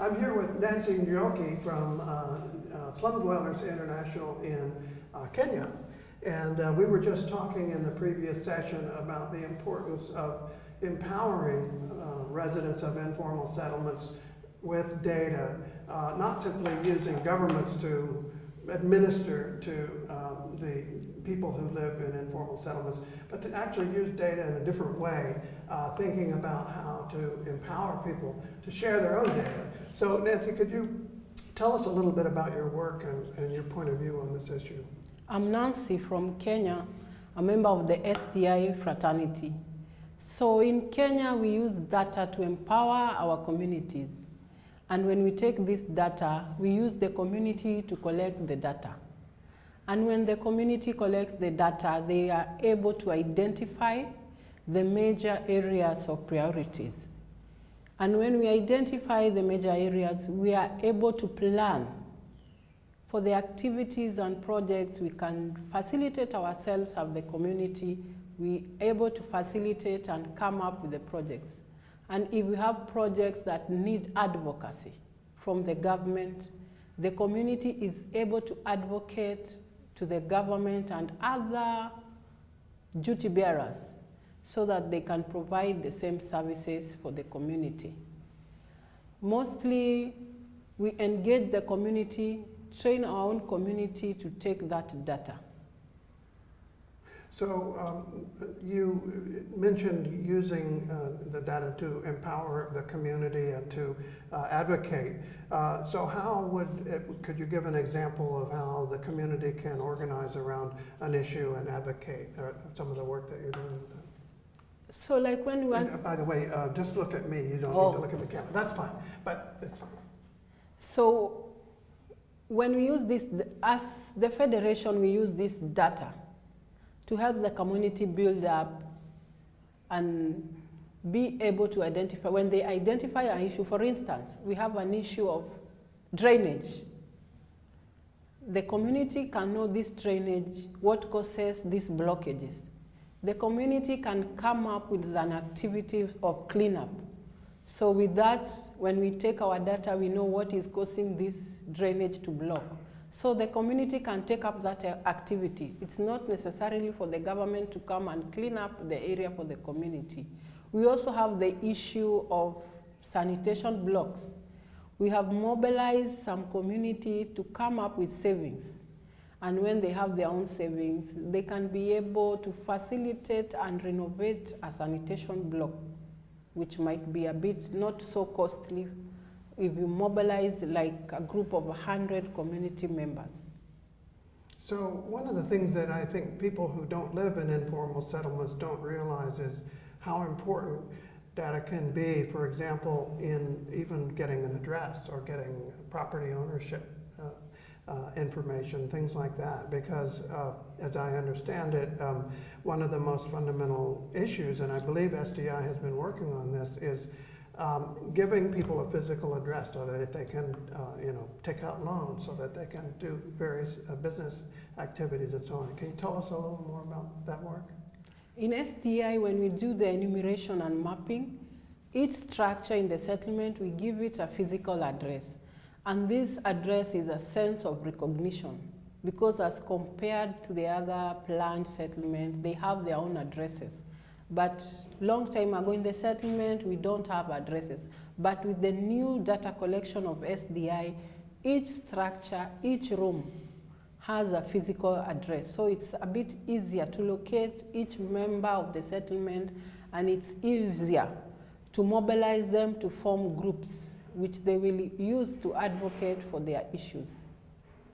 I'm here with Nancy Njoki from Slum Dwellers International in Kenya. And we were just talking in the previous session about the importance of empowering residents of informal settlements with data, not simply using governments to administer to the people who live in informal settlements, but to actually use data in a different way, thinking about how to empower people to share their own data. So Nancy, could you tell us a little bit about your work and your point of view on this issue? I'm Nancy from Kenya, a member of the SDI fraternity. So in Kenya, we use data to empower our communities. And when we take this data, we use the community to collect the data. And when the community collects the data, they are able to identify the major areas of priorities. And when we identify the major areas, we are able to plan for the activities and projects. We can facilitate ourselves as the community. We are able to facilitate and come up with the projects. And if we have projects that need advocacy from the government, the community is able to advocate to the government and other duty bearers so that they can provide the same services for the community. Mostly, we engage the community, train our own community to take that data. So you mentioned using the data to empower the community and to advocate. So how could you give an example of how the community can organize around an issue and advocate some of the work that you're doing with them? So like when we want... And, by the way, just look at me, you don't need to look at the camera. That's fine, but it's fine. So when we use this, as the Federation, we use this data to help the community build up and be able to identify, when they identify an issue, for instance, we have an issue of drainage. The community can know this drainage, what causes these blockages. The community can come up with an activity of cleanup. So with that, when we take our data, we know what is causing this drainage to block. So the community can take up that activity. It's not necessarily for the government to come and clean up the area for the community. We also have the issue of sanitation blocks. We have mobilized some communities to come up with savings. And when they have their own savings, they can be able to facilitate and renovate a sanitation block, which might be a bit not so costly if you mobilize like a group of 100 community members. So one of the things that I think people who don't live in informal settlements don't realize is how important data can be, for example, in even getting an address or getting property ownership information, things like that, because as I understand it, one of the most fundamental issues, and I believe SDI has been working on this, is giving people a physical address so that they can take out loans, so that they can do various business activities and so on. Can you tell us a little more about that work? In SDI, when we do the enumeration and mapping, each structure in the settlement, we give it a physical address. And this address is a sense of recognition, because as compared to the other planned settlement, they have their own addresses. But long time ago in the settlement, we don't have addresses. But with the new data collection of SDI, each structure, each room has a physical address. So it's a bit easier to locate each member of the settlement, and it's easier to mobilize them to form groups which they will use to advocate for their issues.